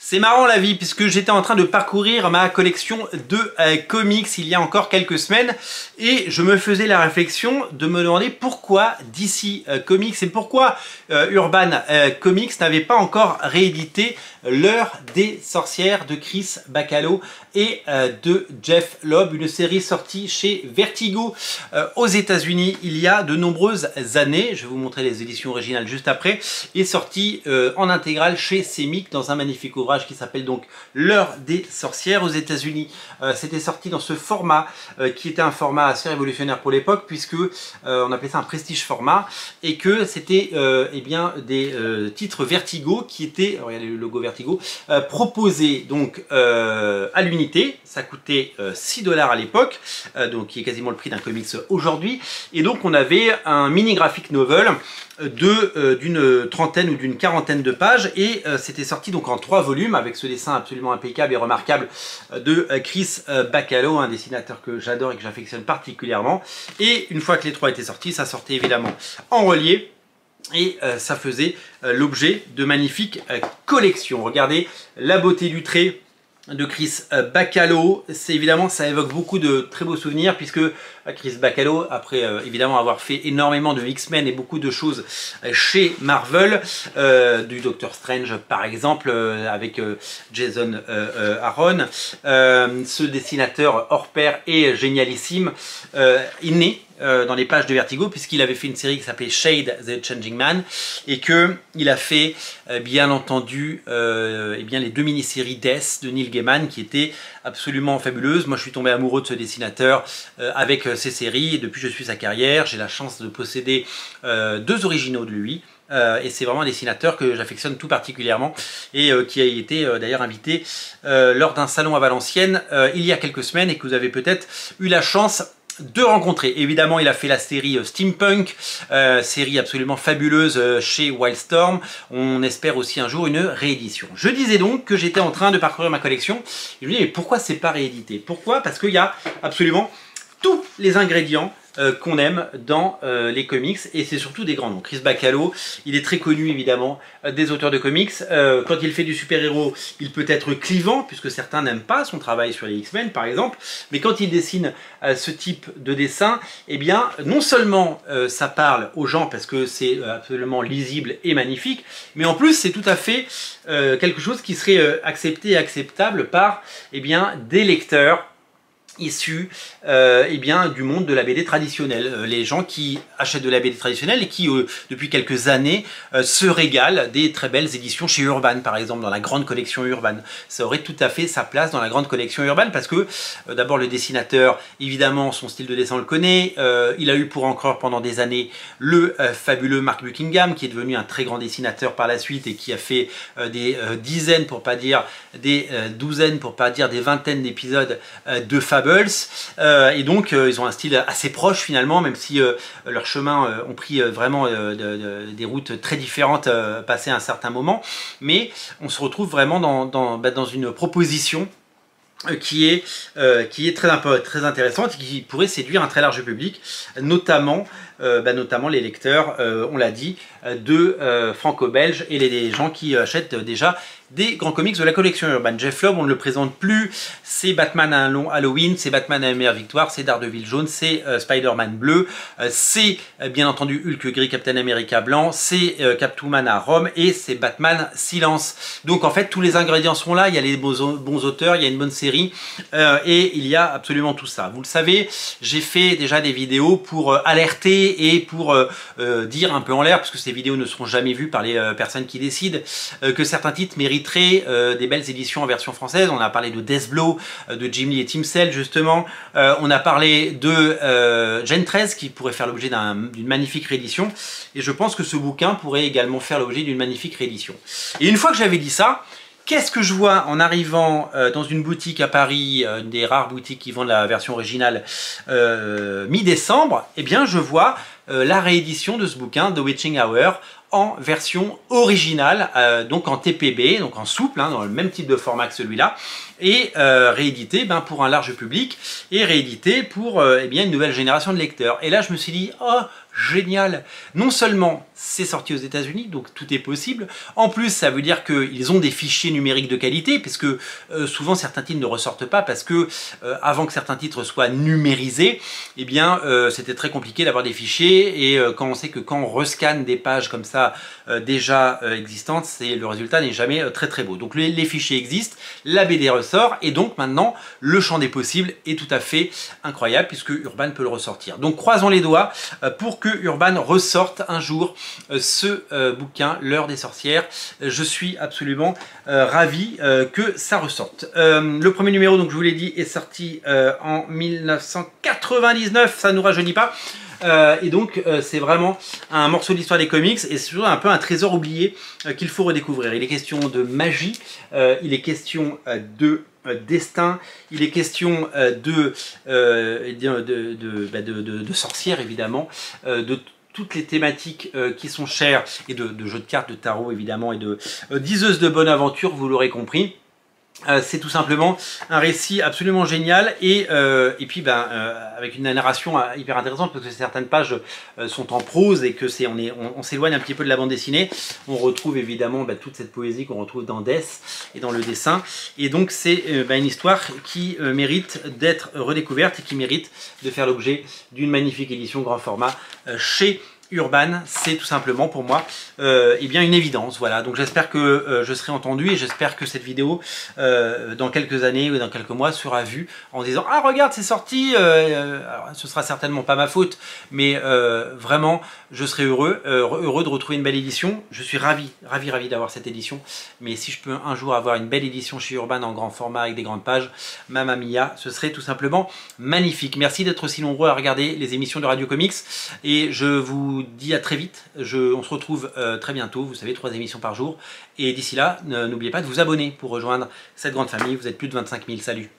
C'est marrant la vie puisque j'étais en train de parcourir ma collection de comics il y a encore quelques semaines et je me faisais la réflexion de me demander pourquoi DC Comics et pourquoi Urban Comics n'avait pas encore réédité L'Heure des Sorcières de Chris Bachalo et de Jeff Loeb, une série sortie chez Vertigo aux États-Unis il y a de nombreuses années. Je vais vous montrer les éditions originales juste après, et sortie en intégrale chez Semic dans un magnifique ouvrage qui s'appelle donc L'Heure des Sorcières aux États-Unis. C'était sorti dans ce format qui était un format assez révolutionnaire pour l'époque, puisque on appelait ça un prestige format, et que c'était eh bien des titres Vertigo qui étaient, regardez le logo Vertigo, proposés donc à l'unité. Ça coûtait 6 $ à l'époque, donc qui est quasiment le prix d'un comics aujourd'hui, et donc on avait un mini graphic novel d'une trentaine ou d'une quarantaine de pages, et c'était sorti donc en 3 volumes avec ce dessin absolument impeccable et remarquable de Chris Bachalo, un dessinateur que j'adore et que j'affectionne particulièrement. Et une fois que les 3 étaient sortis, ça sortait évidemment en relief et ça faisait l'objet de magnifiques collections. Regardez la beauté du trait de Chris Bachalo. C'est évidemment, ça évoque beaucoup de très beaux souvenirs, puisque Chris Bachalo, après évidemment avoir fait énormément de X-Men et beaucoup de choses chez Marvel, du Doctor Strange par exemple, avec Jason Aaron, ce dessinateur hors pair et génialissime, est né dans les pages de Vertigo, puisqu'il avait fait une série qui s'appelait Shade the Changing Man, et qu'il a fait bien entendu eh bien, les 2 mini-séries Death de Neil Gaiman qui étaient absolument fabuleuses. Moi je suis tombé amoureux de ce dessinateur avec ces séries, et depuis je suis sa carrière. J'ai la chance de posséder 2 originaux de lui. Et c'est vraiment un dessinateur que j'affectionne tout particulièrement, et qui a été d'ailleurs invité lors d'un salon à Valenciennes il y a quelques semaines, et que vous avez peut-être eu la chance de rencontrer. Évidemment, il a fait la série Steampunk, série absolument fabuleuse chez Wildstorm. On espère aussi un jour une réédition. Je disais donc que j'étais en train de parcourir ma collection, et je me disais mais pourquoi c'est pas réédité? Pourquoi? Parce qu'il y a absolument tous les ingrédients qu'on aime dans les comics, et c'est surtout des grands noms. Chris Bachalo, il est très connu évidemment des auteurs de comics. Quand il fait du super-héros, il peut être clivant, puisque certains n'aiment pas son travail sur les X-Men par exemple, mais quand il dessine ce type de dessin, eh bien non seulement ça parle aux gens parce que c'est absolument lisible et magnifique, mais en plus c'est tout à fait quelque chose qui serait accepté et acceptable par eh bien, des lecteurs issus eh bien, du monde de la BD traditionnelle. Les gens qui achètent de la BD traditionnelle et qui, depuis quelques années, se régalent des très belles éditions chez Urban, par exemple, dans la grande collection Urban. Ça aurait tout à fait sa place dans la grande collection Urban, parce que, d'abord, le dessinateur, évidemment, son style de dessin, on le connaît. Il a eu pour encreur pendant des années le fabuleux Mark Buckingham, qui est devenu un très grand dessinateur par la suite, et qui a fait des dizaines, pour pas dire des douzaines, pour pas dire des vingtaines d'épisodes de Fables. Et donc ils ont un style assez proche finalement, même si leurs chemins ont pris vraiment des routes très différentes passé un certain moment, mais on se retrouve vraiment dans une proposition qui est très intéressante et qui pourrait séduire un très large public, notamment les lecteurs, on l'a dit, de franco-belges et les gens qui achètent déjà des grands comics de la collection Urban. Jeff Loeb, on ne le présente plus, c'est Batman à un long Halloween, c'est Batman à une meilleure victoire, c'est Daredevil jaune, c'est Spider-Man bleu, c'est bien entendu Hulk gris, Captain America blanc, c'est Catwoman à Rome, et c'est Batman Silence. Donc en fait tous les ingrédients sont là, il y a les bons auteurs, il y a une bonne série, et il y a absolument tout ça. Vous le savez, j'ai fait déjà des vidéos pour alerter et pour dire un peu en l'air, parce que ces vidéos ne seront jamais vues par les personnes qui décident, que certains titres méritent des belles éditions en version française. On a parlé de Deathblow, de Jim Lee et Tim Sale justement. On a parlé de Gen 13 qui pourrait faire l'objet d'une magnifique réédition. Et je pense que ce bouquin pourrait également faire l'objet d'une magnifique réédition. Et une fois que j'avais dit ça, qu'est-ce que je vois en arrivant dans une boutique à Paris, une des rares boutiques qui vendent la version originale mi-décembre? Eh bien, je vois la réédition de ce bouquin, The Witching Hour, en version originale, donc en TPB, donc en souple, hein, dans le même type de format que celui-là, et réédité pour un large public, et réédité pour eh bien, une nouvelle génération de lecteurs. Et là, je me suis dit, oh, génial. Non seulement c'est sorti aux États-Unis, donc tout est possible. En plus, ça veut dire qu'ils ont des fichiers numériques de qualité, puisque souvent certains titres ne ressortent pas parce que avant que certains titres soient numérisés, eh bien c'était très compliqué d'avoir des fichiers. Et quand on sait que quand on rescanne des pages comme ça déjà existantes, le résultat n'est jamais très très beau. Donc les fichiers existent, la BD ressort, et donc maintenant le champ des possibles est tout à fait incroyable puisque Urban peut le ressortir. Donc croisons les doigts pour que Urban ressorte un jour ce bouquin, L'heure des sorcières. Je suis absolument ravi que ça ressorte. Le premier numéro, donc je vous l'ai dit, est sorti en 1999, ça ne nous rajeunit pas. Et donc c'est vraiment un morceau de l'histoire des comics et c'est toujours un peu un trésor oublié qu'il faut redécouvrir. Il est question de magie, il est question de destin, il est question de sorcières évidemment, de toutes les thématiques qui sont chères et de jeux de cartes, de tarot évidemment et de diseuses de bonne aventure, vous l'aurez compris. C'est tout simplement un récit absolument génial et puis avec une narration hyper intéressante parce que certaines pages sont en prose et que on s'éloigne un petit peu de la bande dessinée. On retrouve évidemment toute cette poésie qu'on retrouve dans Death et dans le dessin, et donc c'est une histoire qui mérite d'être redécouverte et qui mérite de faire l'objet d'une magnifique édition grand format chez Urban. C'est tout simplement pour moi une évidence. Voilà, donc j'espère que je serai entendu et j'espère que cette vidéo dans quelques années ou dans quelques mois sera vue en disant ah regarde c'est sorti, alors, ce sera certainement pas ma faute mais vraiment je serai heureux de retrouver une belle édition. Je suis ravi d'avoir cette édition, mais si je peux un jour avoir une belle édition chez Urban en grand format avec des grandes pages, mamma mia, ce serait tout simplement magnifique. Merci d'être aussi nombreux à regarder les émissions de Radio Comics et je vous dis à très vite. On se retrouve très bientôt, vous savez, 3 émissions par jour. Et d'ici là, n'oubliez pas de vous abonner pour rejoindre cette grande famille. Vous êtes plus de 25 000. Salut!